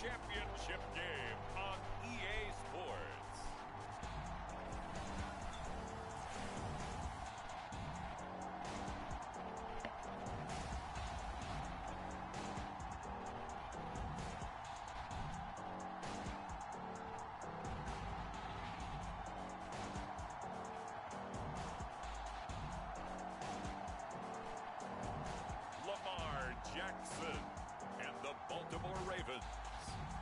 championship game on EA Sports. Jackson and the Baltimore Ravens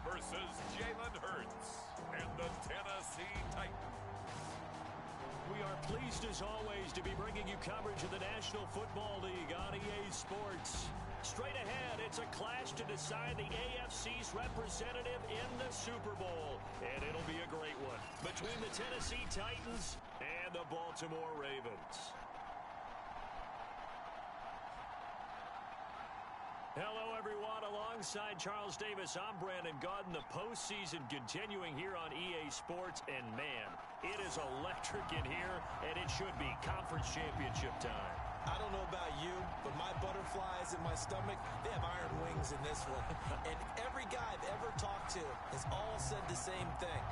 versus Jalen Hurts and the Tennessee Titans. We are pleased as always to be bringing you coverage of the National Football League on EA Sports. Straight ahead, it's a clash to decide the AFC's representative in the Super Bowl. And it'll be a great one between the Tennessee Titans and the Baltimore Ravens. Hello, everyone. Alongside Charles Davis, I'm Brandon Gaudin. The postseason continuing here on EA Sports. And, man, it is electric in here, and it should be conference championship time. I don't know about you, but my butterflies in my stomach, they have iron wings in this one. And every guy I've ever talked to has all said the same thing.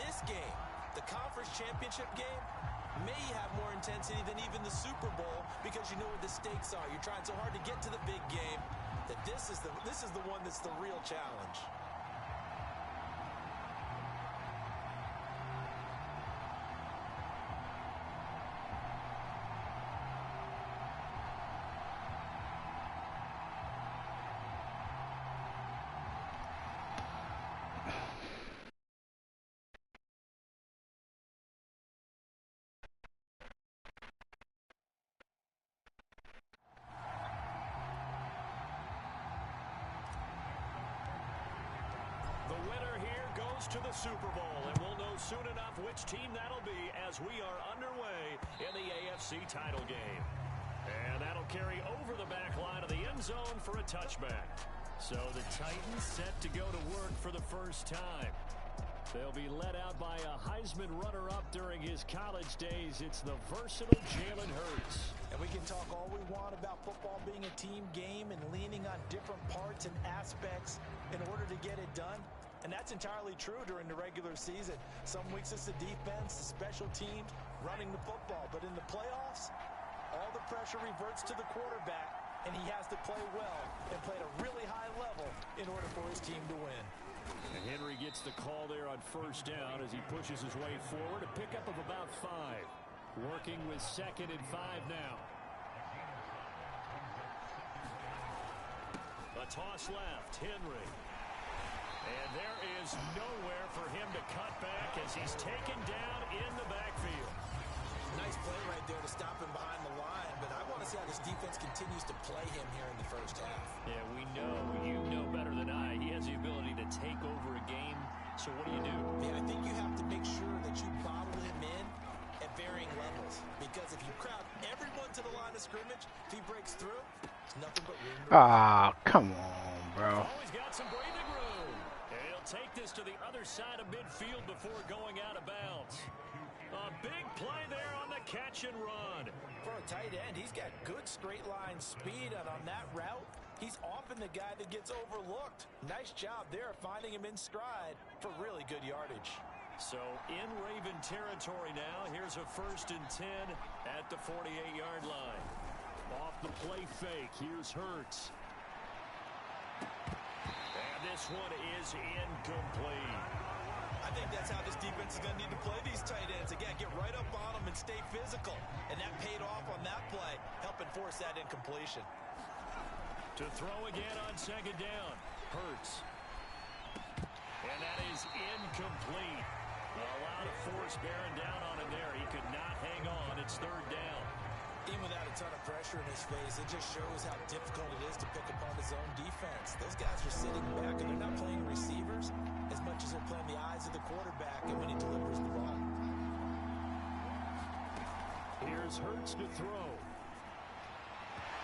This game, the conference championship game, may have more intensity than even the Super Bowl because you know what the stakes are. You're trying so hard to get to the big game that this is the one that's the real challenge. To the Super Bowl, and we'll know soon enough which team that'll be as we are underway in the AFC title game. And that'll carry over the back line of the end zone for a touchback. So the Titans set to go to work for the first time. They'll be led out by a Heisman runner-up during his college days. It's the versatile Jalen Hurts. And we can talk all we want about football being a team game and leaning on different parts and aspects in order to get it done. And that's entirely true during the regular season. Some weeks it's the defense, the special teams, running the football. But in the playoffs, all the pressure reverts to the quarterback, and he has to play well and play at a really high level in order for his team to win. And Henry gets the call there on first down as he pushes his way forward. A pickup of about 5. Working with 2nd and 5 now. A toss left, Henry. And there is nowhere for him to cut back as he's taken down in the backfield. Nice play right there to stop him behind the line, but I want to see how this defense continues to play him here in the first half. Yeah, we know. You know better than I. He has the ability to take over a game. So what do you do? Yeah, I think you have to make sure that you bottle him in at varying levels. Because if you crowd everyone to the line of scrimmage, if he breaks through, it's nothing but room. Ah, come on, bro. Always got some breathing room. And he'll take this to the other side of midfield before going out of bounds. A big play there on the catch and run. For a tight end, he's got good straight line speed, and on that route, he's often the guy that gets overlooked. Nice job there finding him in stride for really good yardage. So in Raven territory now, here's a 1st and 10 at the 48-yard line. Off the play fake, here's Hurts. And this one is incomplete. I think that's how this defense is going to need to play these tight ends. Again, get right up on them and stay physical. And that paid off on that play, helping force that incompletion. To throw again on 2nd down, Hurts. And that is incomplete. A lot of force bearing down on him there. He could not hang on. It's 3rd down. Even without a ton of pressure in his face, it just shows how difficult it is to pick apart his own defense. Those guys are sitting back, and they're not playing receivers as much as they're playing the eyes of the quarterback and when he delivers the ball. Here's Hurts to throw.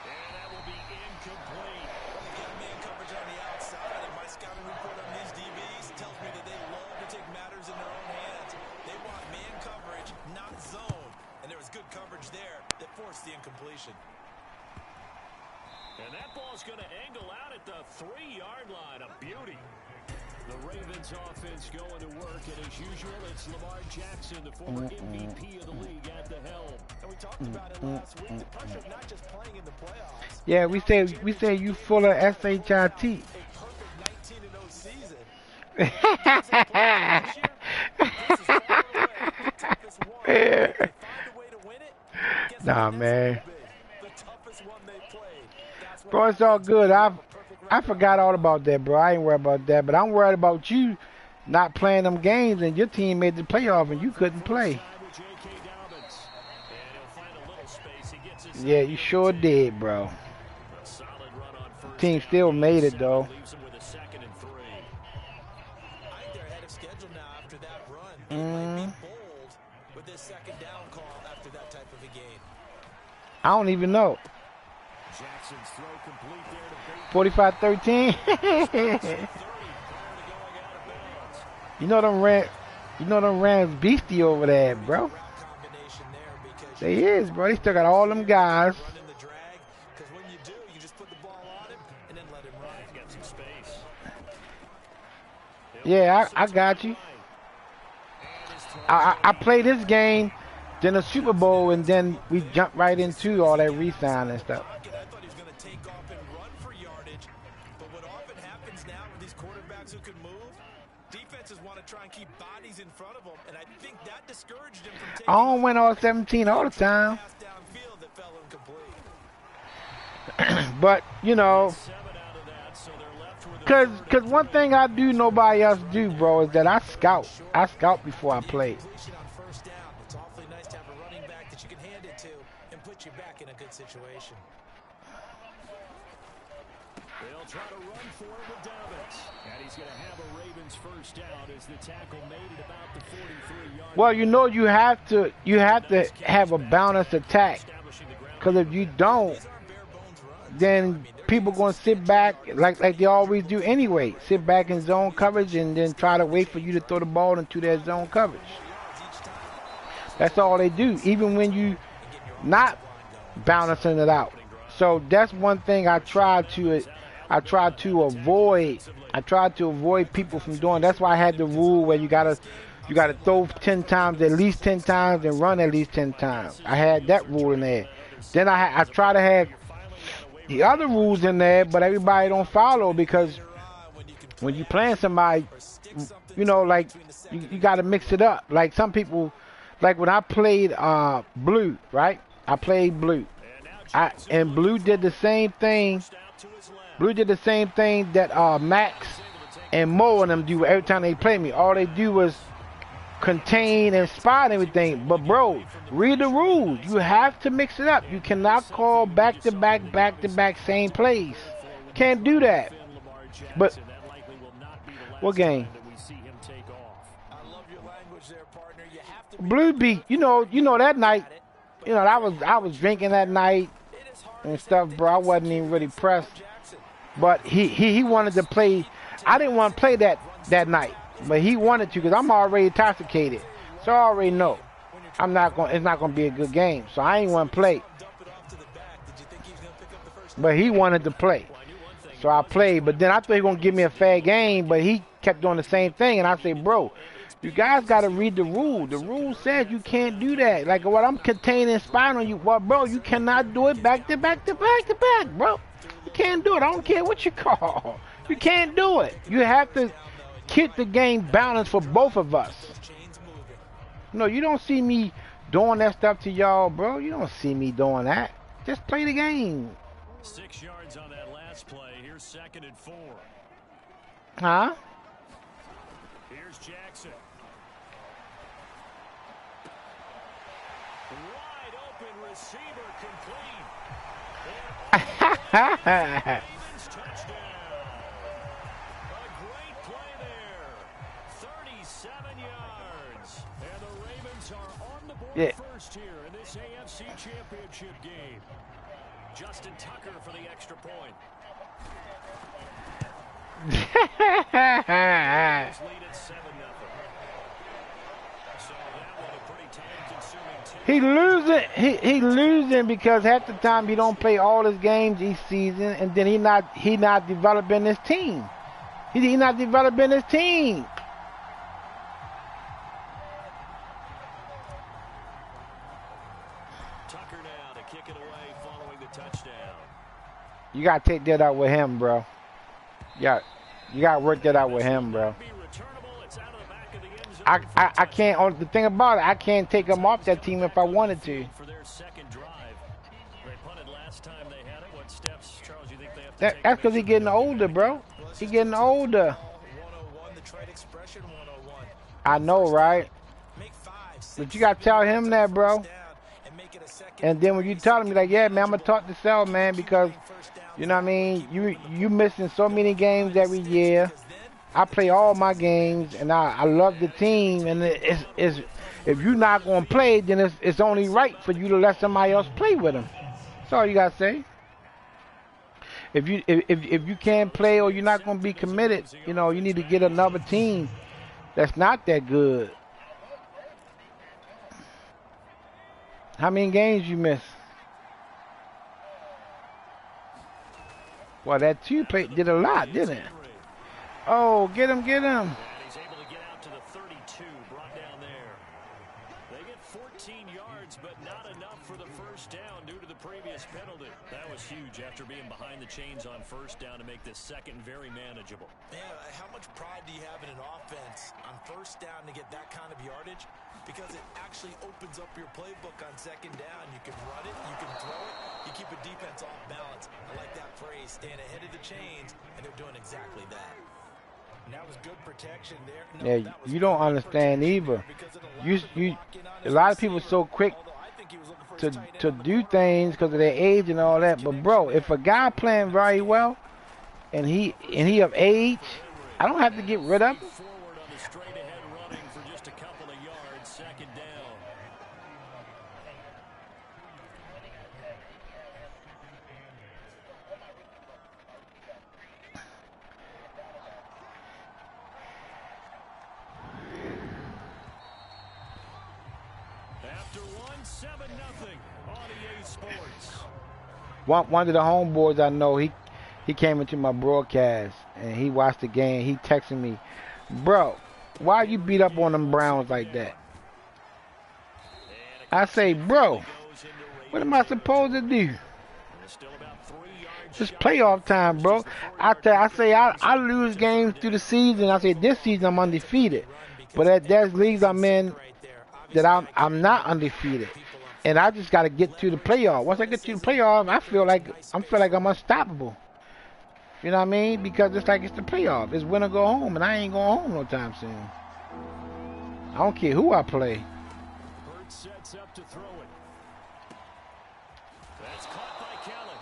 And that will be incomplete. Well, they got man coverage on the outside, and my scouting report on these DBs tells me that they love to take matters in their own hands. They want man coverage, not zone. And there was good coverage there that forced the incompletion. And that ball's going to angle out at the 3-yard line. A beauty. The Ravens offense going to work, and as usual, it's Lamar Jackson, the former MVP of the league, at the helm. And we talked about it last week. The pressure of not just playing in the playoffs. Yeah, we say you full of shit. A perfect 19-0 season. This is far away the toughest one. If they find a way to win it, guess Nah, what? man. The toughest one they played. That's what Bro, it's all happens good. when you I have a perfect record. forgot all about that, bro. I ain't worried about that, but I'm worried about you not playing them games and your team made the playoff and you couldn't play. Yeah, you sure did, bro. Team still made it, though. I think they're ahead of schedule now after that run. They might be bold with this second down call after that type of a game. I don't even know. Jackson's throw complete there to Bateman. 45-13. You know them Rams beastie over there, bro. Combination there because They is, bro. They still got all them guys. running the drag. Because when you do, you just put the ball on him and then let him run. He's got some space. Yeah, I got you. I play this game, then a Super Bowl, and then we jump right into all that re-sign and stuff. I thought he was going to take off and run for yardage. But what often happens now with these quarterbacks who can move, defenses want to try and keep bodies in front of them. And I think that discouraged him from taking I don't win all 17 all the time, pass downfield that fell incomplete. but you know, 7 out of that, so they're left with cause one thing I do nobody else do, bro, is that I scout. I scout before I play. Completion on first down. It's awfully nice to have a running back that you can hand it to and put you back in a good situation. They'll try to run for it with Dobbins. And he's going to have a Ravens first down as the tackle made it about the 43-yard. Well, you know you have to have a balanced attack, cause if you don't, then people gonna sit back like they always do anyway. Sit back in zone coverage and then try to wait for you to throw the ball into that zone coverage. That's all they do, even when you not balancing it out. So that's one thing I try to avoid. I try to avoid people from doing. That's why I had the rule where you gotta throw 10 times, at least 10 times, and run at least 10 times. I had that rule in there. Then I try to have the other rules in there, but everybody don't follow, because when you playing somebody, you know, like you got to mix it up. Like some people, like when I played blue, right? I played blue, and blue did the same thing. Blue did the same thing that Max and Mo and them do every time they play me. All they do was contain and spot everything. But bro, read the rules. You have to mix it up. You cannot call back-to-back same plays. Can't do that. But what game? Blue beat. You know that night. You know I was drinking that night and stuff, bro. I wasn't even really pressed. But he wanted to play. I didn't want to play that night. But he wanted to, because I'm already intoxicated. So I already know it's not going to be a good game. So I ain't want to play. But he wanted to play. So I played. But then I thought he was going to give me a fair game. But he kept doing the same thing. And I said, bro, you guys got to read the rule. The rule says you can't do that. Like what I'm containing spying on you. Well, bro, you cannot do it back, bro. You can't do it. I don't care what you call. You can't do it. You have to keep the game balanced for both of us. No, you don't see me doing that stuff to y'all, bro. You don't see me doing that. Just play the game. 6 yards on that last play. Here's 2nd and 4. Huh? Here's Jackson. Wide open receiver complete. Ravens touchdown. A great play there. 37 yards. And the Ravens are on the board first here in this AFC Championship game. Justin Tucker for the extra point. Lead at 7-0. So that one a pretty time-consuming team. He losing because half the time he don't play all his games each season, and then he not developing his team. He's not developing his team. Tucker now to kick it away following the touchdown. You got to take that out with him, bro. You got to work that out with him, bro. I can't. The thing about it, I can't take him off that team if I wanted to. That's because he's getting older, bro. He's getting older. I know, right? But you got to tell him that, bro. And then when you tell him, you're like, yeah, man, I'm going to talk to Cell, man, because, you know what I mean, you missing so many games every year. I play all my games, and I love the team, and it's if you're not going to play, then it's only right for you to let somebody else play with him. That's all you got to say. If you can't play or you're not going to be committed, you know, you need to get another team that's not that good. How many games you miss? Well, that two play did a lot, didn't it? Oh, get him, get him. And he's able to get out to the 32, brought down there. They get 14 yards, but not enough for the first down due to the previous penalty. That was huge after being behind the chains on first down to make this second very manageable. Man, how much pride do you have in an offense on first down to get that kind of yardage? Because it actually opens up your playbook on second down. You can run it, you can throw it, you keep a defense off balance. I like that phrase, staying ahead of the chains, and they're doing exactly that. And that was good protection there. No, yeah, you don't understand either. A lot of people are so quick to do things because of their age and all that. But bro, if a guy playing very well and he of age, I don't have to get rid of him. Forward on the straight ahead running for just a couple of yards, second down. After 1-7-0 on EA Sports. One of the homeboys I know, he came into my broadcast and he watched the game. He texted me, bro, why you beat up on them Browns like that? I say, bro, what am I supposed to do? It's playoff time, bro. I lose games through the season. I say this season I'm undefeated, but there's leagues I'm in that I'm not undefeated, and I just got to get to the playoff. Once I get to the playoff, I feel like I'm unstoppable. You know what I mean? Because it's like it's the playoff. It's win or go home, and I ain't going home no time soon. I don't care who I play. Bird sets up to throw it. That's caught by Kelly.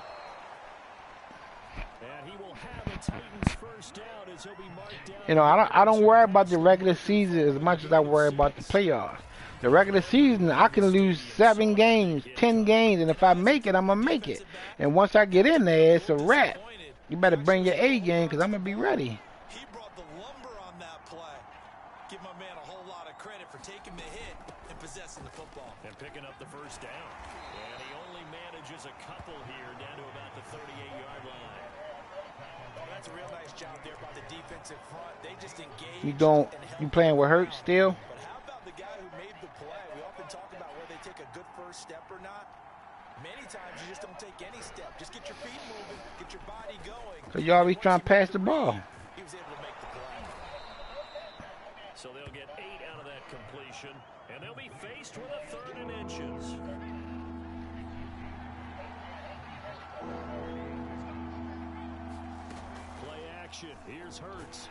And he will have the Titans first down as he'll be marked down. You know, I don't worry about the regular season as much as I worry about the playoffs. The regular season, I can lose 7 games, 10 games, and if I make it, I'm going to make it. And once I get in there, it's a wrap. You better bring your A game because I'm going to be ready. He brought the lumber on that play. Give my man a whole lot of credit for taking the hit and possessing the football. And picking up the first down. And he only manages a couple here down to about the 38-yard line. That's a real nice job there by the defensive front. They just engaged. You playing with Hurts still? But how about the guy who made the play? We often talk about whether they take a good first step or not. Many times you just don't take any step. Just get your feet moving, get your body going. So you always trying to pass the ball. He was able to make the play. So they'll get 8 out of that completion, and they'll be faced with a 3rd and inches. Play action. Here's Hurts.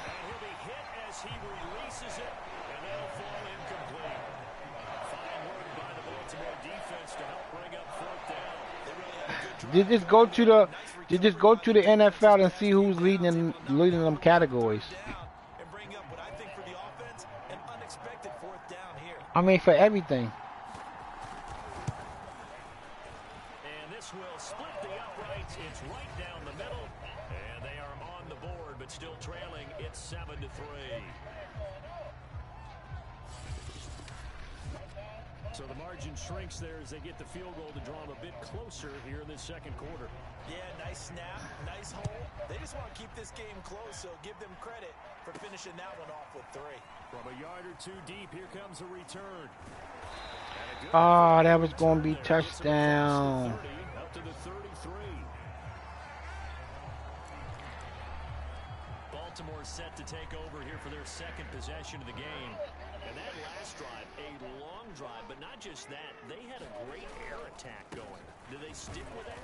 And he'll be hit as he releases it, and that'll fall incomplete. Fine work by the Baltimore defense to help bring up 4th down. They really had a good drive. Just go to the NFL and see who's leading them categories. And bring up what I think for the offense, an unexpected 4th down here. I mean, for everything. And this will split the uprights. It's right down the middle. And they are on the board, but still trailing. It's 7-3. So the margin shrinks there as they get the field goal to draw them a bit closer here in this second quarter. Yeah, nice snap, nice hole. They just want to keep this game close, so give them credit for finishing that one off with 3. From a yard or 2 deep, here comes a return. Oh, that was going to be touchdown. Up to the 33. Baltimore set to take over here for their second possession of the game. And that last drive, a long drive, but not just that. They had a great air attack going. Do they stick with that?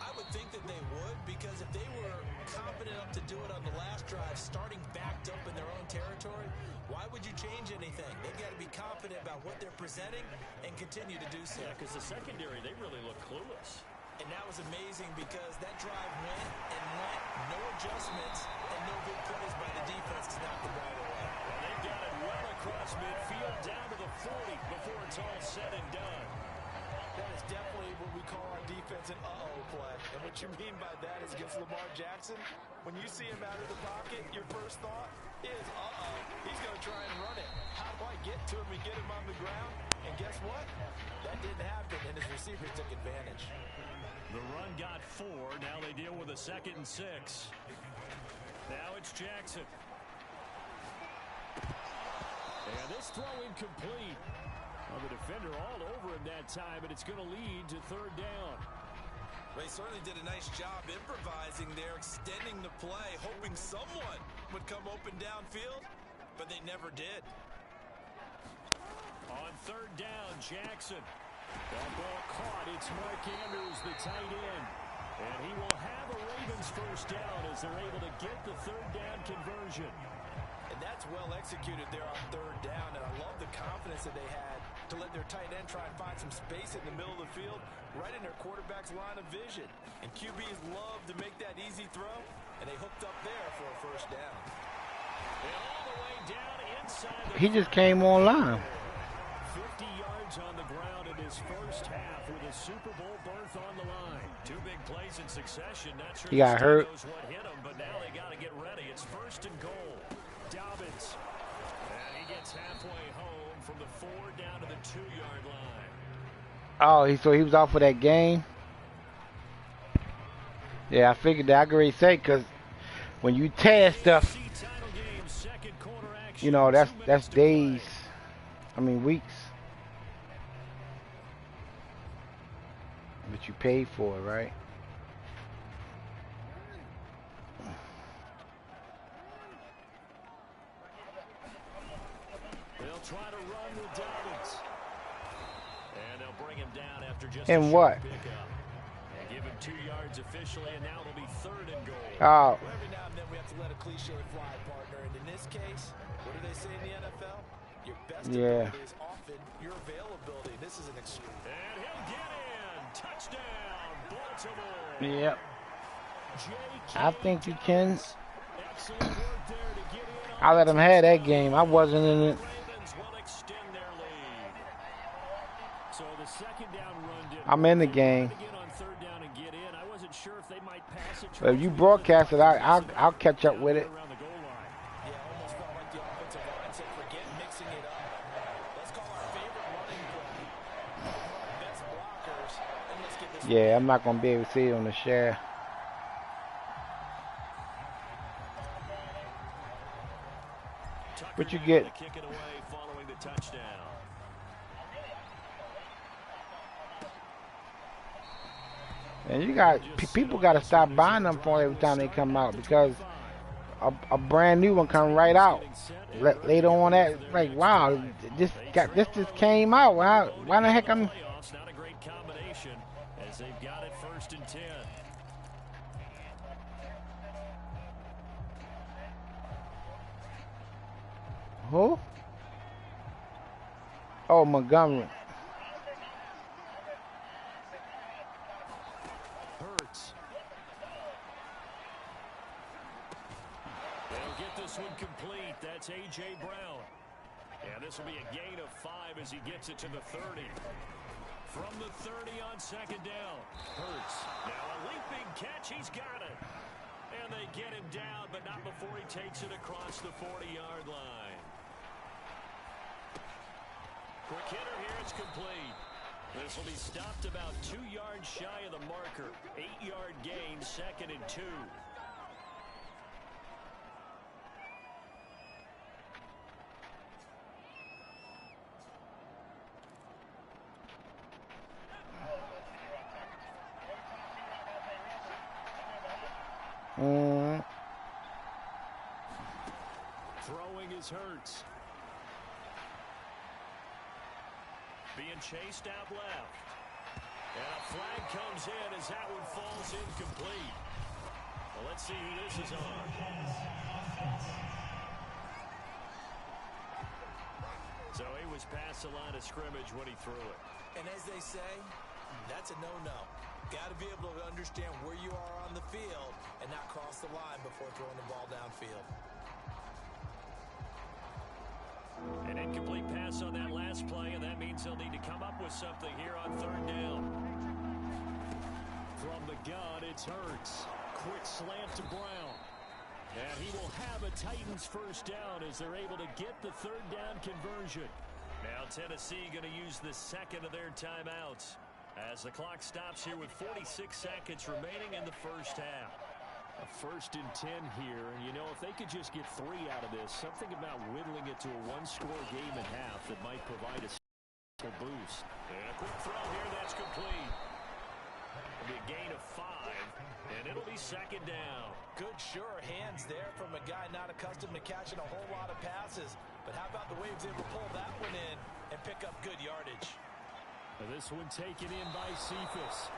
I would think that they would, because if they were confident enough to do it on the last drive, starting backed up in their own territory, why would you change anything? They've got to be confident about what they're presenting and continue to do so. Yeah, because the secondary, they really look clueless. And that was amazing because that drive went and went, no adjustments, and no big plays by the defense to knock the ball away. Well, they've got it well across midfield, down to the 40 before it's all said and done. That is definitely what we call our defense an uh-oh play. And what you mean by that is against Lamar Jackson, when you see him out of the pocket, your first thought is, uh-oh, he's going to try and run it. How do I get to him and get him on the ground? And guess what? That didn't happen, and his receivers took advantage. The run got 4. Now they deal with a 2nd and 6. Now it's Jackson. And this throw incomplete. Well, the defender all over him that time, and it's going to lead to 3rd down. They certainly did a nice job improvising there, extending the play, hoping someone would come open downfield, but they never did. On 3rd down, Jackson. That ball caught. It's Mark Andrews, the tight end. And he will have a Ravens first down as they're able to get the 3rd down conversion. And that's well executed there on 3rd down. And I love the confidence that they had to let their tight end try and find some space in the middle of the field, right in their quarterback's line of vision. And QBs love to make that easy throw, and they hooked up there for a first down. And all the way down inside. He just came online. 50 yards on the ground in his first half with a Super Bowl berth on the line. 2 big plays in succession. Not sure he got hurt. Knows what hit him, but now they got to get ready. It's 1st and goal. Dobbins. And he gets halfway home from the 4 down to the 2-yard line. Oh, so he was out for that game? Yeah, I figured that. I could already say, because when you test stuff, you know, that's days. I mean, weeks. But you paid for it, right? They'll try to run with Dobbins. And they'll bring him down after just and what? Pickup. And give him 2 yards officially, and now it'll be 3rd and goal. Oh. Every now and then we have to let a cliche fly, partner. And in this case, what do they say in the NFL? Your best ability is often your availability. This is an extreme. And he'll get in. Touchdown, Baltimore. Yep. I think you can. I let him have that game. I wasn't in it. I'm in the game. But if you broadcast it, I'll catch up with it. Yeah, I'm not going to be able to see it on the share. What you get? And you got people got to stop buying them for every time they come out, because a brand new one come right out. Later on, that like, wow, this just came out. Why the heck I'm? As they've got it 1st and 10. Who? Oh, Montgomery. Hurts. They'll get this one complete. That's A.J. Brown. And this will be a gain of 5 as he gets it to the 30. From the 30 on 2nd down. Hurts. Now a leaping catch. He's got it. And they get him down, but not before he takes it across the 40-yard line. Quick hitter here, it's complete. This will be stopped about 2 yards shy of the marker. 8-yard gain, 2nd and 2. Throwing is Hurts. Being chased out left. And a flag comes in as that one falls incomplete. Well, let's see who this is on. So he was past the line of scrimmage when he threw it. And as they say, that's a no-no. Got to be able to understand where you are on the field and not cross the line before throwing the ball downfield. An incomplete pass on that last play, and that means they'll need to come up with something here on 3rd down. From the gun, it's Hurts. Quick slant to Brown. And he will have a Titans first down as they're able to get the 3rd down conversion. Now Tennessee going to use the 2nd of their timeouts as the clock stops here with 46 seconds remaining in the first half. A 1st and 10 here, and you know, if they could just get 3 out of this, something about whittling it to a 1-score game at half that might provide a boost. And a quick throw here, that's complete. It'll be a gain of 5, and it'll be 2nd down. Good, sure hands there from a guy not accustomed to catching a whole lot of passes. But how about the way he was able to pull that one in and pick up good yardage? And this one taken in by Cephas.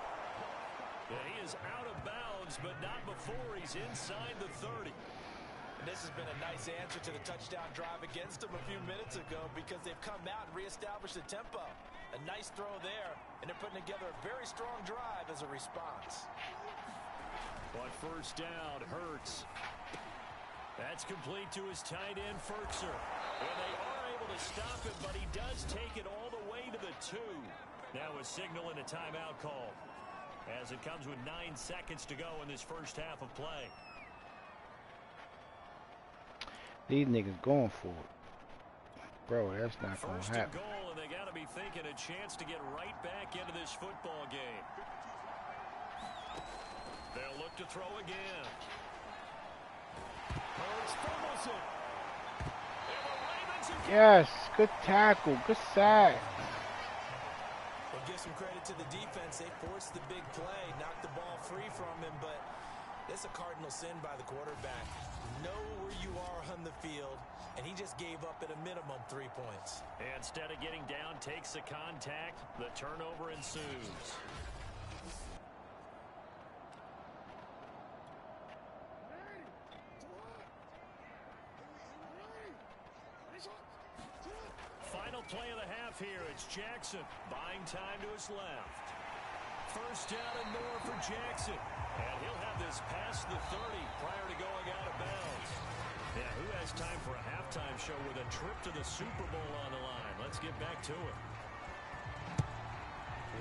Yeah, he is out of bounds, but not before he's inside the 30. And this has been a nice answer to the touchdown drive against them a few minutes ago because they've come out and reestablished the tempo. A nice throw there, and they're putting together a very strong drive as a response. On 1st down, Hurts. That's complete to his tight end, Ferkser. And they are able to stop him, but he does take it all the way to the 2. Now a signal and a timeout call as it comes with 9 seconds to go in this first half of play. These niggas going for it. Bro, that's not going to happen. First and goal, and they got to be thinking a chance to get right back into this football game. They'll look to throw again. Hurts fumbles it. And the Ravens have Yes, good tackle, good sack. Well, give some credit to the defense. They forced the big play, knocked the ball free from him, but it's a cardinal sin by the quarterback. Know where you are on the field, and he just gave up at a minimum 3 points. Instead of getting down, takes the contact. The turnover ensues. Final play of the half here. It's Jackson buying time to his left. First down and more for Jackson. And he'll have this past the 30 prior to going out of bounds. Yeah, who has time for a halftime show with a trip to the Super Bowl on the line? Let's get back to it.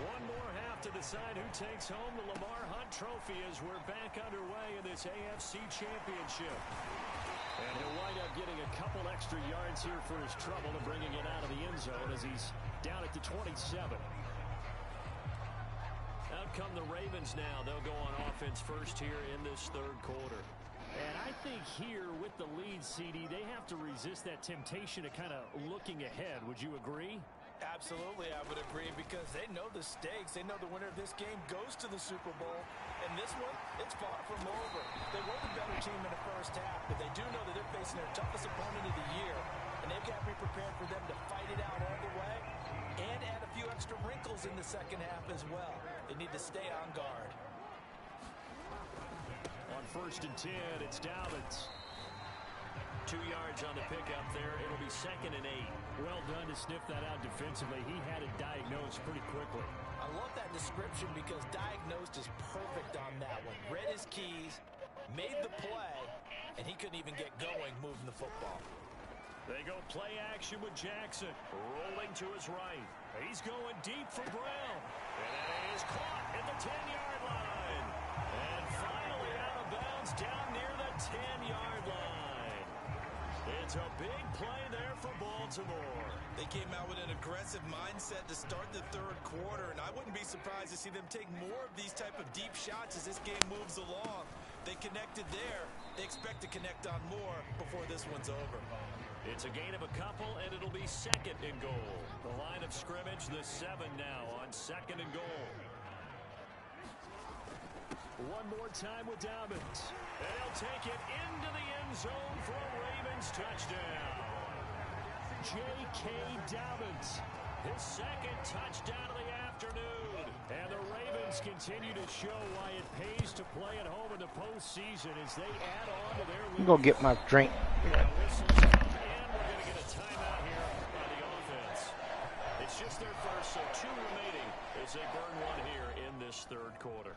One more half to decide who takes home the Lamar Hunt Trophy as we're back underway in this AFC Championship. And he'll wind up getting a couple extra yards here for his trouble and bringing it out of the end zone as he's down at the 27. Out come the Ravens now. They'll go on offense first here in this 3rd quarter. And I think here with the lead, CD, they have to resist that temptation of kind of looking ahead. Would you agree? Absolutely, I would agree, because they know the stakes. They know the winner of this game goes to the Super Bowl. And this one, it's far from over. They were the better team in the first half, but they do know that they're facing their toughest opponent of the year. And they've got to be prepared for them to fight it out all the way and add a few extra wrinkles in the second half as well. They need to stay on guard. On 1st and 10, it's Dobbins. 2 yards on the pickup there. It'll be 2nd and 8. Well done to sniff that out defensively. He had it diagnosed pretty quickly. I love that description because diagnosed is perfect on that one. Read his keys, made the play, and he couldn't even get going moving the football. They go play action with Jackson. Rolling to his right. He's going deep for Brown. And that is caught at the 10-yard line. And finally out of bounds down near the 10-yard line. It's a big play there for Baltimore. They came out with an aggressive mindset to start the third quarter, and I wouldn't be surprised to see them take more of these type of deep shots as this game moves along. They connected there. They expect to connect on more before this one's over. It's a gain of a couple, and it'll be second and goal. The line of scrimmage, the 7 now on second and goal. One more time with Dobbins. And he'll take it into the end zone for a Ravens touchdown. J.K. Dobbins, his second touchdown of the afternoon. And the Ravens continue to show why it pays to play at home in the postseason as they add on to their lead. I'm going to get my drink. And we're going to get a timeout here by the offense. It's just their first, so 2 remaining as they burn one here in this third quarter.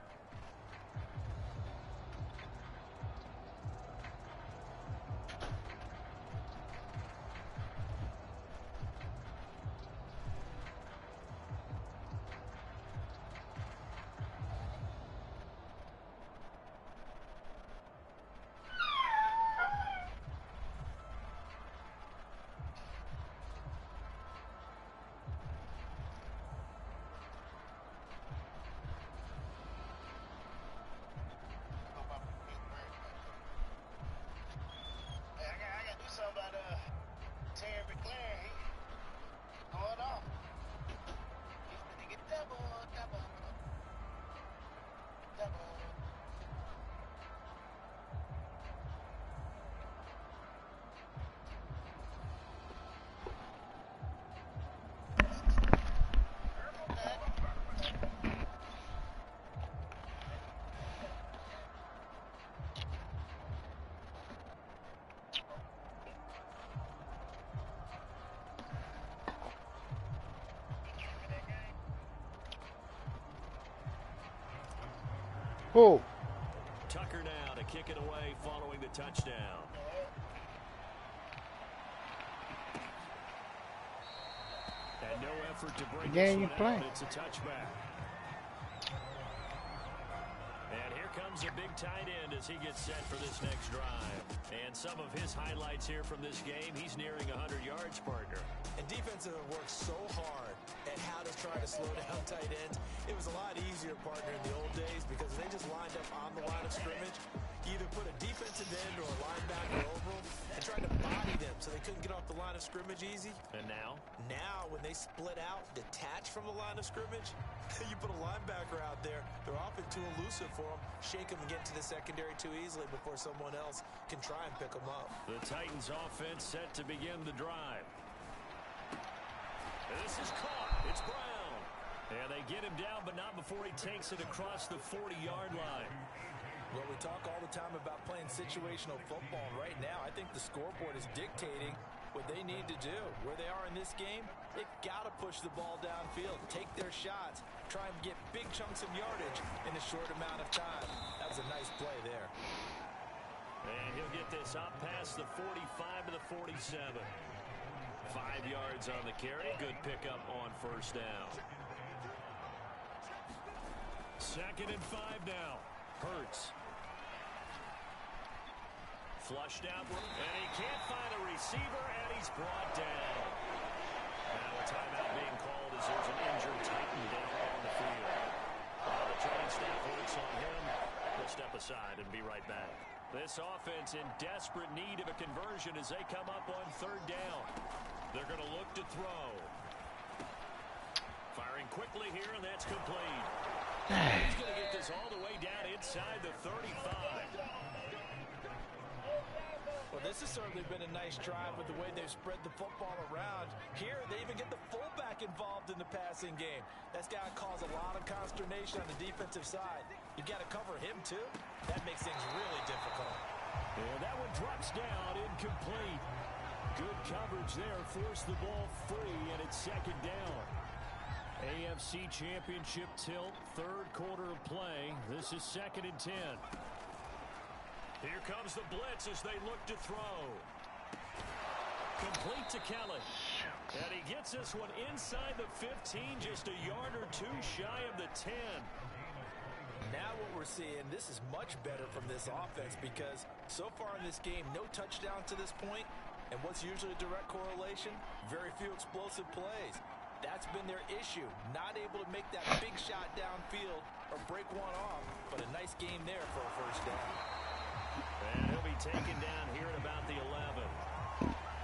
Oh. Tucker now to kick it away following the touchdown. And no effort to bring this one out. It's a touchback. And here comes a big tight end as he gets set for this next drive. And some of his highlights here from this game, he's nearing 100 yards, partner. And defensive worked so hard at how to try to slow down tight ends. It was a lot easier, partner, in the old days because they just lined up on the line of scrimmage. You either put a defensive end or a linebacker over them and tried to body them so they couldn't get off the line of scrimmage easy. And now? Now, when they split out, detach from the line of scrimmage, you put a linebacker out there, they're often too elusive for them. Shake them and get to the secondary too easily before someone else can try and pick them up. The Titans offense set to begin the drive. This is caught. It's Brown. And they get him down, but not before he takes it across the 40-yard line. Well, we talk all the time about playing situational football. Right now, I think the scoreboard is dictating what they need to do. Where they are in this game, they've got to push the ball downfield, take their shots, try and get big chunks of yardage in a short amount of time. That was a nice play there. And he'll get this up past the 45 to the 47. 5 yards on the carry. Good pickup on first down. 2nd and 5 now. Hurts. Flushed out, and he can't find a receiver, and he's brought down. Now a timeout being called as there's an injured Titan down on the field. While the training staff works on him, we'll step aside and be right back. This offense in desperate need of a conversion as they come up on 3rd down. They're going to look to throw. Firing quickly here, and that's complete. He's going to get this all the way down inside the 35. Well, this has certainly been a nice drive with the way they've spread the football around. Here, they even get the fullback involved in the passing game. That's got to cause a lot of consternation on the defensive side. You've got to cover him, too. That makes things really difficult. And that one drops down, incomplete. Good coverage there, forced the ball free, and it's 2nd down. AFC Championship tilt, 3rd quarter of play. This is 2nd and 10. Here comes the blitz as they look to throw. Complete to Kelly. And he gets this one inside the 15, just a yard or two shy of the 10. Now what we're seeing, this is much better from this offense because so far in this game, no touchdowns to this point. And what's usually a direct correlation? Very few explosive plays. That's been their issue. Not able to make that big shot downfield or break one off. But a nice game there for a first down. And he'll be taken down here at about the 11.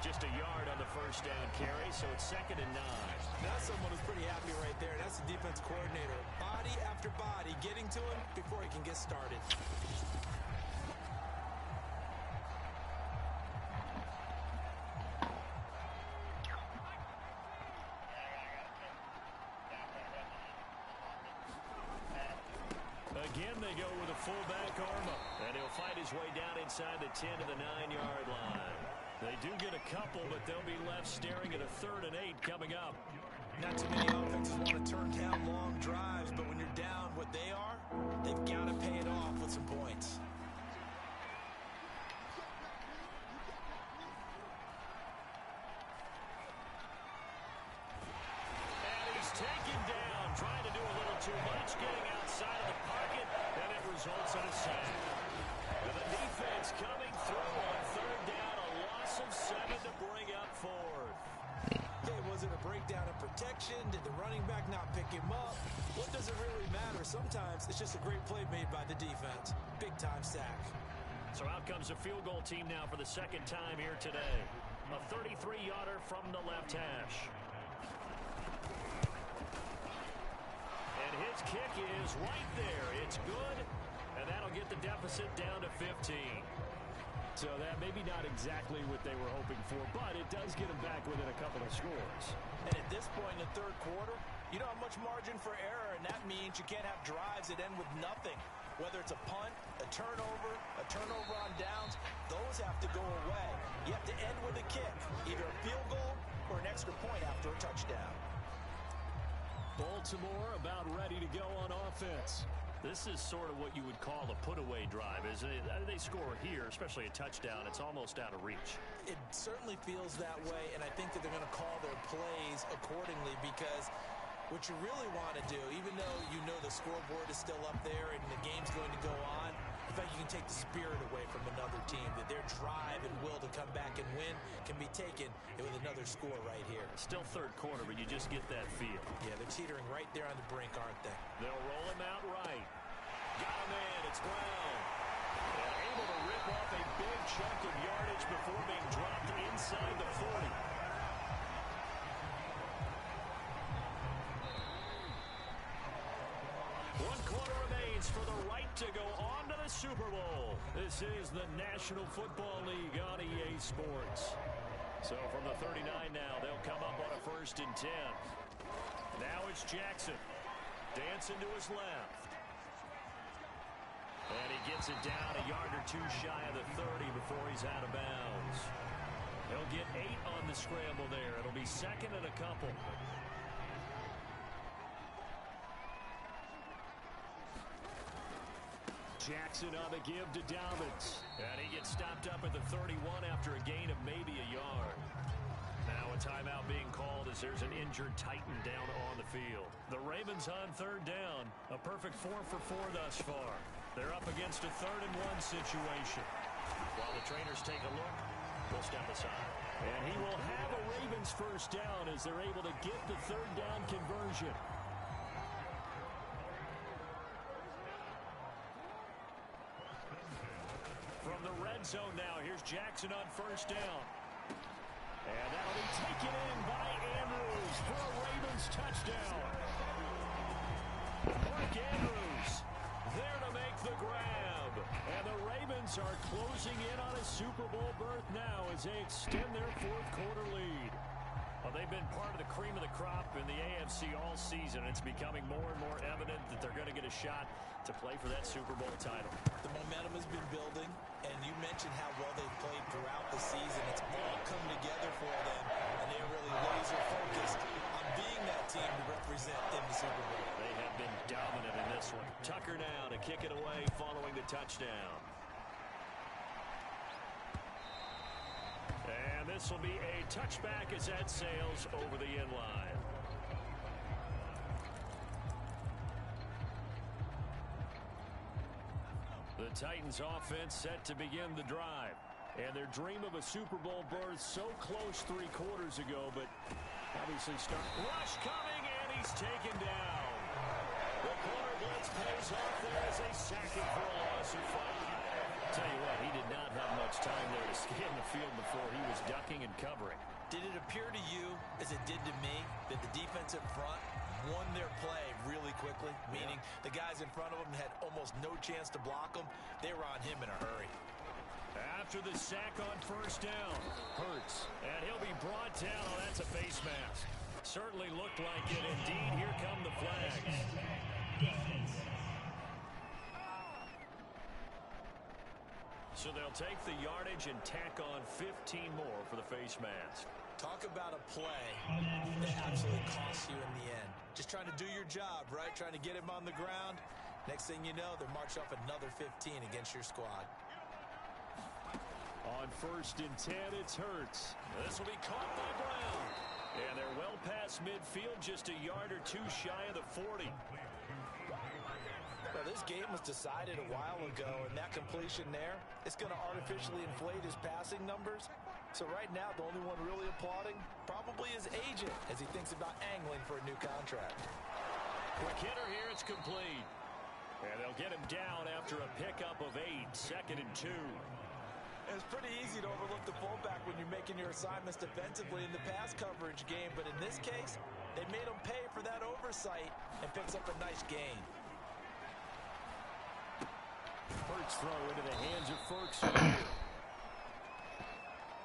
Just a yard on the first down carry, so it's 2nd and 9. That's someone who's pretty happy right there. That's the defense coordinator. Body after body getting to him before he can get started. Again, they go with a fullback arm up, and he'll fight his way down inside the 10 to the 9-yard line. They do get a couple, but they'll be left staring at a 3rd and 8 coming up. Not too many offenses want to turn down long drives, but when you're down what they are, they've got to pay it off with some points. And he's taken down, trying to do a little too much, getting outside of the pocket, and it results in a sack. And the defense coming through on 3rd down, a loss of 7 to bring up 4th. Hey, was it a breakdown in protection? Did the running back not pick him up? What does it really matter? Sometimes it's just a great play made by the defense. Big-time sack. So out comes a field goal team now for the 2nd time here today. A 33-yarder from the left hash. And his kick is right there. It's good, and that'll get the deficit down to 15. So that maybe not exactly what they were hoping for, but it does get them back within a couple of scores. And at this point in the 3rd quarter, you don't have much margin for error, and that means you can't have drives that end with nothing. Whether it's a punt, a turnover on downs, those have to go away. You have to end with a kick, either a field goal or an extra point after a touchdown. Baltimore about ready to go on offense. This is sort of what you would call a put-away drive, isn't it? They score here, especially a touchdown. It's almost out of reach. It certainly feels that way, and I think that they're going to call their plays accordingly because what you really want to do, even though you know the scoreboard is still up there and the game's going to go on, in fact, you can take the spirit away from another team, that their drive and will to come back and win can be taken with another score right here. Still 3rd quarter, but you just get that feel. Yeah, they're teetering right there on the brink, aren't they? They'll roll him out right. Got him in. It's Brown. And able to rip off a big chunk of yardage before being dropped inside the 40. One quarter remains for the right to go on to the Super Bowl. This is the National Football League on EA Sports. So from the 39 now, they'll come up on a 1st and 10. Now it's Jackson. Dancing to his left. And he gets it down a yard or 2 shy of the 30 before he's out of bounds. He'll get 8 on the scramble there. It'll be 2nd and a couple. Jackson on the give to Dobbins. And he gets stopped up at the 31 after a gain of maybe a yard. Now a timeout being called as there's an injured Titan down on the field. The Ravens on 3rd down. A perfect 4 for 4 thus far. They're up against a 3rd and 1 situation. While the trainers take a look, we'll step aside. And he will have a Ravens first down as they're able to get the 3rd down conversion. From the red zone now, here's Jackson on 1st down. And that'll be taken in by Andrews for a Ravens touchdown. Mark Andrews there to make the grab. And the Ravens are closing in on a Super Bowl berth now as they extend their 4th quarter lead. Well, they've been part of the cream of the crop in the AFC all season. It's becoming more and more evident that they're going to get a shot to play for that Super Bowl title. The momentum has been building, and you mentioned how well they've played throughout the season. It's all come together for them, and they're really laser-focused on being that team to represent in the Super Bowl. They have been dominant in this one. Tucker now to kick it away following the touchdown. And this will be a touchback as that sails over the end line. The Titans offense set to begin the drive. And their dream of a Super Bowl berth so close 3 quarters ago, but obviously rush coming, and he's taken down. The corner blitz pays off there as they sack him for a loss of 5. Tell you what, he did not have much time there to scan the field before he was ducking and covering. Did it appear to you, as it did to me, that the defensive front won their play really quickly? Meaning the guys in front of them had almost no chance to block them. They were on him in a hurry. After the sack on first down, Hurts, and he'll be brought down. Oh, that's a face mask. Certainly looked like it. Indeed, here come the flags. So they'll take the yardage and tack on 15 more for the face mask. Talk about a play that absolutely costs you in the end. Just trying to do your job, right? Trying to get him on the ground. Next thing you know, they're marched off another 15 against your squad. On first and 10, it's Hurts. This will be caught by Brown. And they're well past midfield, just a yard or 2 shy of the 40. Well, this game was decided a while ago, and that completion there, it's going to artificially inflate his passing numbers. So right now, the only one really applauding probably his agent as he thinks about angling for a new contract. Quick hitter here, it's complete. And they'll get him down after a pickup of 8, 2nd and 2. It's pretty easy to overlook the fullback when you're making your assignments defensively in the pass coverage game, but in this case, they made him pay for that oversight and picks up a nice gain. Hurts throw into the hands of Ferguson.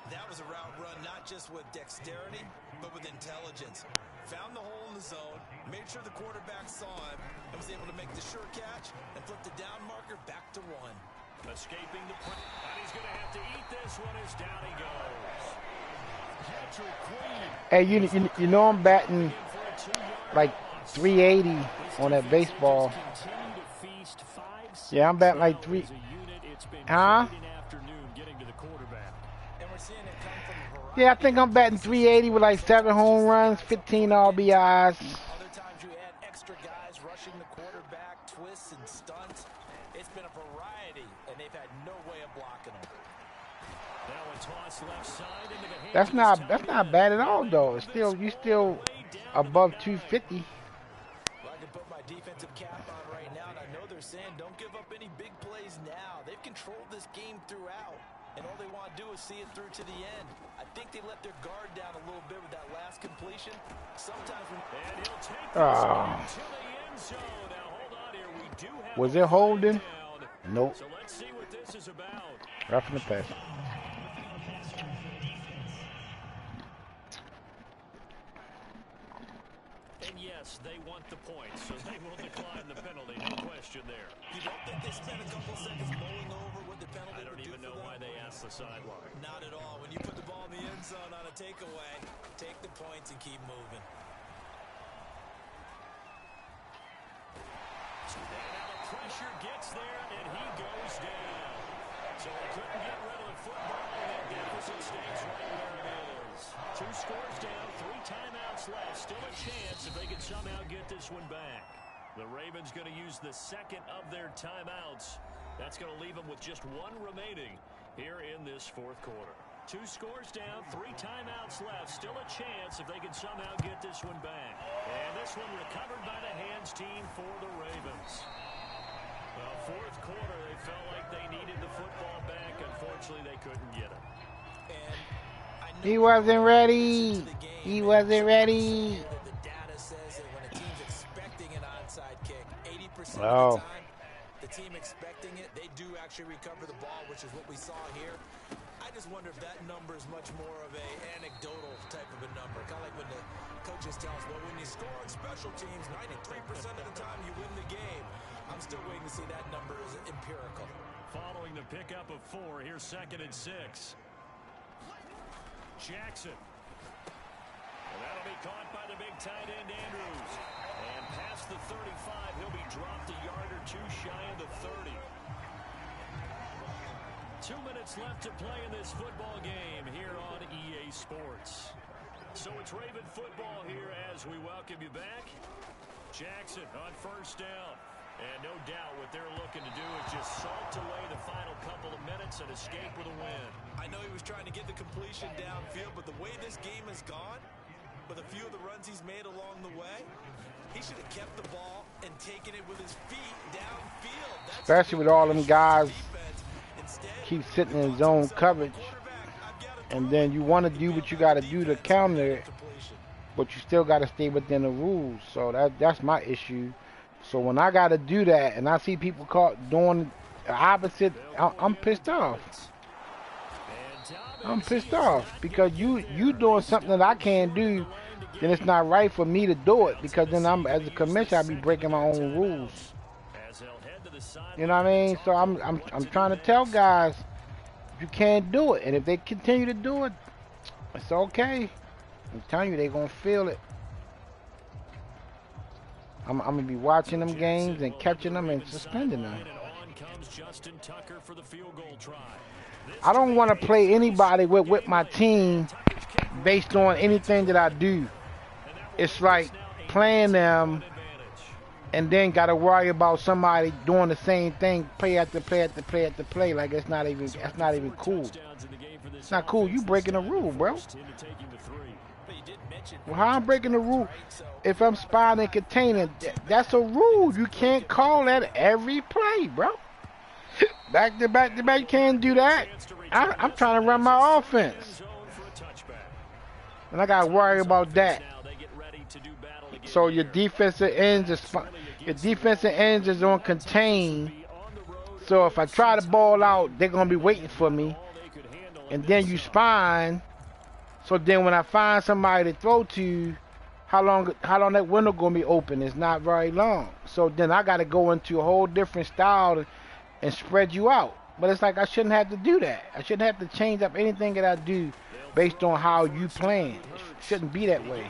That was a route run not just with dexterity, but with intelligence. Found the hole in the zone, made sure the quarterback saw him, and was able to make the sure catch and flip the down marker back to 1. Escaping the pressure, and he's going to have to eat this one as down he goes. Hey, you know I'm batting like 380 on that baseball. Yeah, I'm batting like 3. Huh? Yeah, I think I'm batting 380 with like 7 home runs, 15 RBIs. Other times you add extra guys rushing the quarterback, twists and stunts. It's been a variety, and they've had no way of blocking them. Now a toss left side into the hands That's not bad at all though. It's still you still above 250. Well, I can put my defensive cap on right now, and I know they're saying don't give up any big plays now. They've controlled this game throughout, and all they want to do is see it through to the end. I think they let their guard down a little bit with that last completion. Sometimes when and he'll take this to the end zone. Now hold on here. We do have Was it holding? Nope. So let's see what this is about. Roughing the pass. And yes, they want the points, so they will decline the penalty. No question there. you don't think they spent a couple seconds mulling over what the penalty I don't even know why they asked the sideline. Not at all. When you put the ball in the end zone on a takeaway, take the points and keep moving. And now the pressure gets there, and he goes down. So they couldn't get rid of the football, and that deficit stays right where it is. 2 scores down, 3 timeouts left. Still a chance if they can somehow get this one back. The Ravens going to use the second of their timeouts. That's going to leave them with just 1 remaining here in this 4th quarter. 2 scores down, 3 timeouts left. Still a chance if they can somehow get this one back. And this one recovered by the hands team for the Ravens. Well, 4th quarter, they felt like they needed the football back. Unfortunately, they couldn't get it. And I know He wasn't ready. He wasn't ready. the data says that when a team's expecting an onside kick, 80% Oh. of the time, the team expecting it, they do actually recover the ball, which is what we saw here. I just wonder if that number is much more of a anecdotal type of a number. Kind of like when the coaches tell us, well, when you score on special teams, 93% of the time you win the game. I'm still waiting to see that number is empirical. Following the pickup of 4, here's 2nd and 6. Jackson. And that'll be caught by the big tight end, Andrews. And past the 35, he'll be dropped a yard or 2 shy of the 30. 2 minutes left to play in this football game here on EA Sports. So it's Raven football here as we welcome you back. Jackson on first down. And no doubt what they're looking to do is just salt away the final couple of minutes. offense and escape with a win. I know he was trying to get the completion downfield, but the way this game has gone, with a few of the runs he's made along the way, he should have kept the ball and taken it with his feet downfield. Especially with all them guys keep sitting in zone coverage. And then you want to do what you got to do to counter it, but you still got to stay within the rules. So that's my issue. So when I got to do that and I see people caught doing the opposite, I'm pissed off. I'm pissed off because you doing something that I can't do, then it's not right for me to do it, because then I'm, as a commissioner, I be breaking my own rules. You know what I mean? So I'm trying to tell guys you can't do it, and if they continue to do it, it's okay. I'm telling you, they're gonna feel it. I'm gonna be watching them games and catching them and suspending them. I don't want to play anybody with my team based on anything that I do. It's like playing them and then got to worry about somebody doing the same thing, play after play after play after play. Like that's not even cool. It's not cool. You breaking a rule, bro. Well, how I'm breaking the rule? If I'm spying and containing, that's a rule. You can't call that every play, bro. Back to back to back, you can't do that. I'm trying to run my offense, and I got to worry about that. So your defensive ends is on contain. So if I try to ball out, they're gonna be waiting for me, and then you spine. So then when I find somebody to throw to, how long that window gonna be open? It's not very long. So then I got to go into a whole different style and spread you out. But it's like I shouldn't have to do that. I shouldn't have to change up anything that I do based on how you playing. It shouldn't be that way.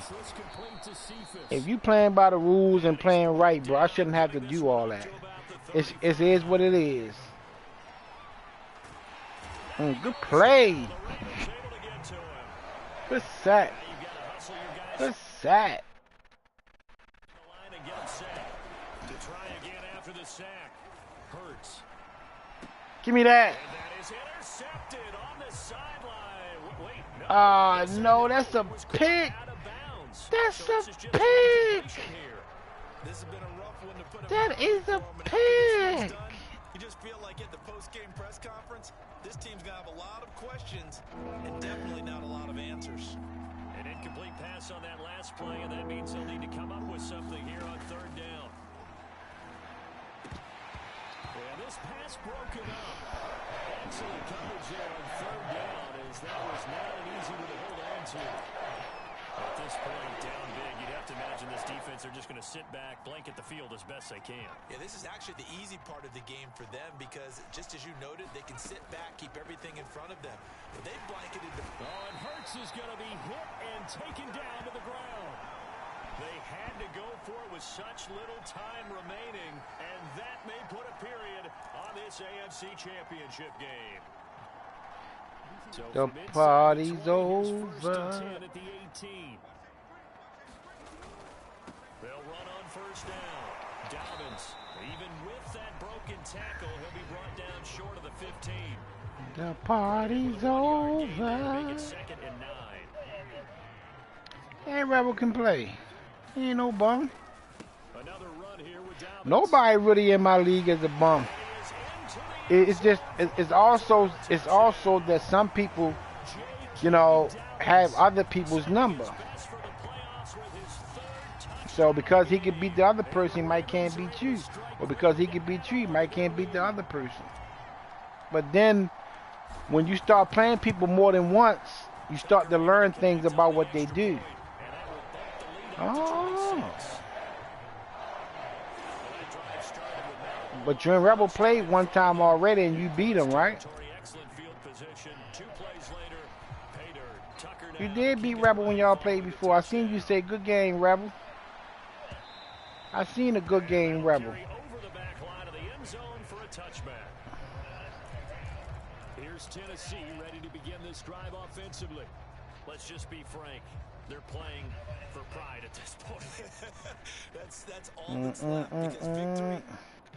If you playing by the rules and playing right, bro, I shouldn't have to do all that. It is what it is. Good play. Good sack. Good sack. Give me that. No, that's a pick. That's a pick. That is a pick. You just feel like at the post-game press conference, this team's going to have a lot of questions and definitely not a lot of answers. An incomplete pass on that last play, and that means they'll need to come up with something here on third down. And this pass broken up. Excellent coverage there on third down, as that was not an easy one to hold on to. At this point, down big, you'd have to imagine this defense are just going to sit back, blanket the field as best they can. Yeah, this is actually the easy part of the game for them because, just as you noted, they can sit back, keep everything in front of them. But they blanketed the... Oh, and Hurts is going to be hit and taken down to the ground. They had to go for it with such little time remaining, and that may put a period on this AFC Championship game. So the party's over. At the 18. They'll run on first down. Dobbins, even with that broken tackle, he'll be brought down short of the 15. The party's over. Make it 2nd and 9. Hey, Rebel can play. He ain't no bum. Another run here with Dobbins. Nobody really in my league is a bum. It's also that some people, you know, have other people's number. So because he could beat the other person, he might can't beat you. Or because he could beat you, he might can't beat the other person. But then when you start playing people more than once, you start to learn things about what they do. Oh. But you and Rebel played one time already and you beat him, right? You did beat Rebel when y'all played before. I seen you say good game, Rebel. I seen a good game, Rebel. Here's Tennessee ready to begin this drive offensively. Let's just be frank. They're playing for pride at this point. that's all that's left because victory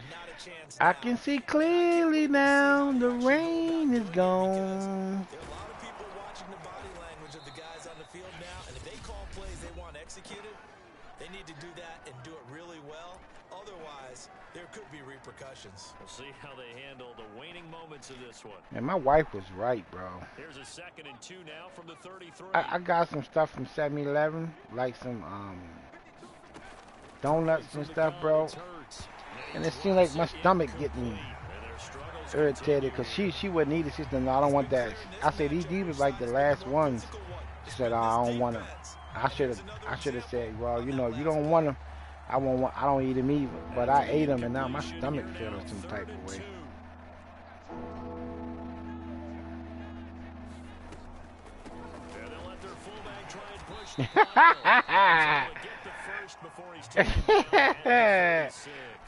Not a chance I now. can see clearly now. The rain is gone. There are a lot of people watching the body language of the guys on the field now, and if they call plays they want executed, they need to do that and do it really well. Otherwise, there could be repercussions. We'll see how they handle the waning moments of this one. And my wife was right, bro. Here's a 2nd and 2 now from the 33. I got some stuff from 7-Eleven, like some donuts and stuff, bro. And it seemed like my stomach getting irritated because she wouldn't eat it. She said, no, I don't want that. I said, these was like the last ones. She said, oh, I don't want them. I should have said, well, you know, you don't want them. I don't eat them either. But I ate them, and now my stomach feeling some type of way.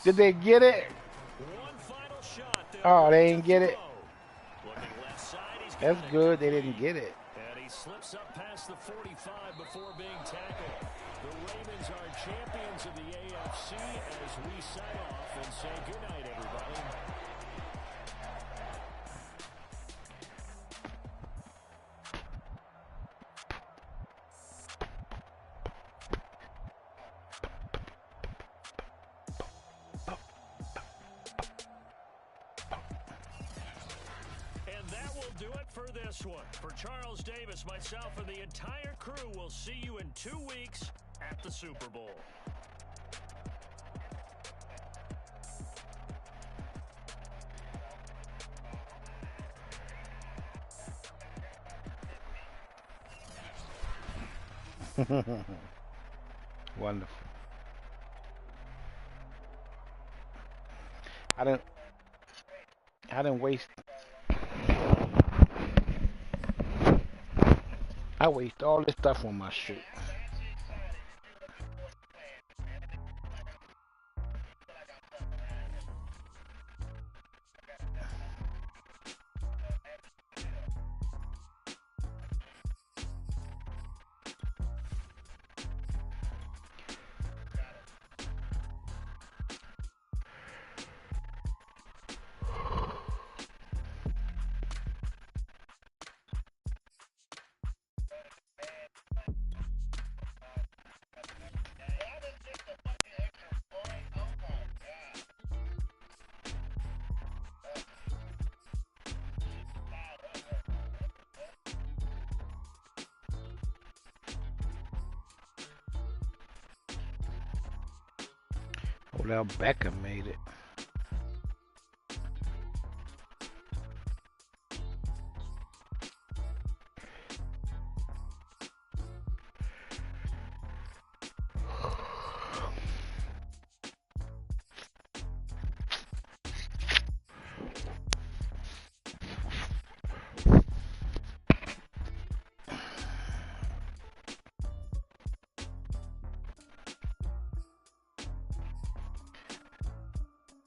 Did they get it? Oh, they didn't get it. That's good. They didn't get it. And he slips up past the 45 before being tackled. The Ravens are champions of the AFC as we sign off and say goodnight, everybody. Do it for this one. For Charles Davis, myself, and the entire crew, will see you in 2 weeks at the Super Bowl. Wonderful. I didn't waste. I waste all this stuff on my shirt. Odell Beckham made it.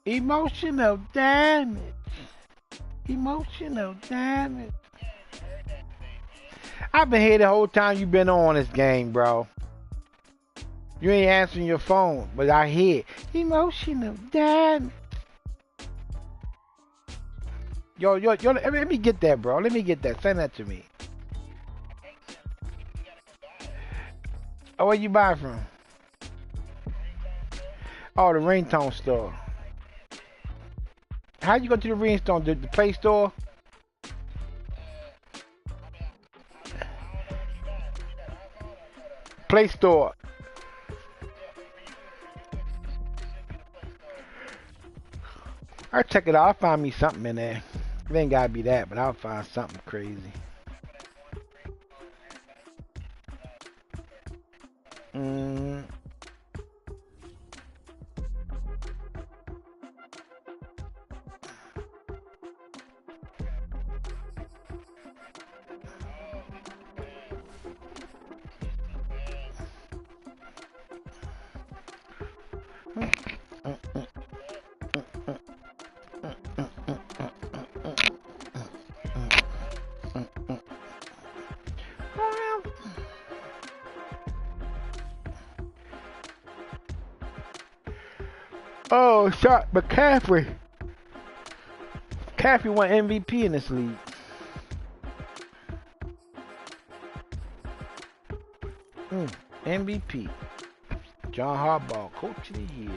Emotional damage. Emotional damage. I've been here the whole time you've been on this game, bro. You ain't answering your phone, but I hear emotional damage. Yo, let me get that, bro. Let me get that. Send that to me. Oh, where you buy from? Oh, the ringtone store. How you go to the ringtone? The Play Store? Play Store. I'll check it out. I'll find me something in there. It ain't gotta be that, but I'll find something crazy. Oh, shot McCaffrey. McCaffrey won MVP in this league. MVP. John Harbaugh, Coach of the Year.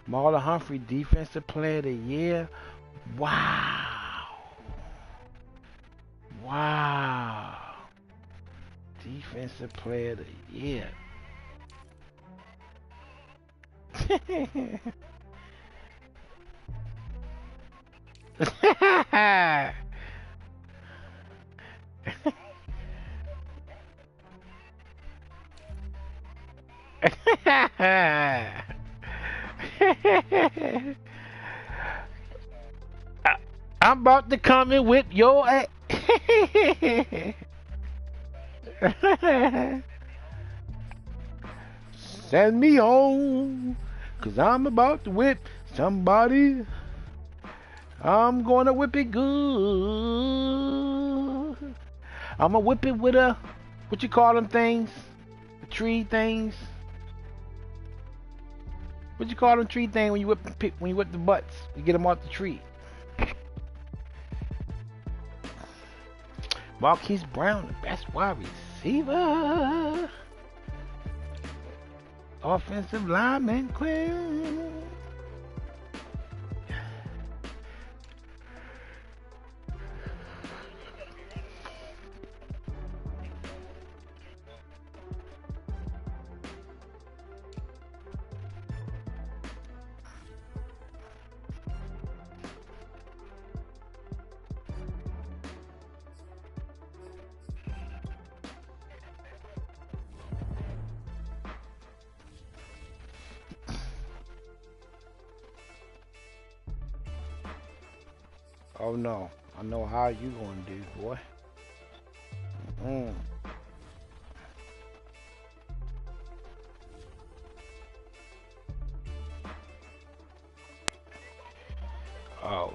Marlon Humphrey, Defensive Player of the Year. Wow. Wow. Defensive Player of the Year. I'm about to come and whip your ass. Send me home, 'cause I'm about to whip somebody. I'm gonna whip it good. I'm gonna whip it with a, what you call them things? The tree things. What you call them tree thing when you whip the butts? You get them off the tree. Marquise Brown, the best wide receiver. Offensive lineman, Quinn. Oh no, I know how you gonna do, boy. Oh,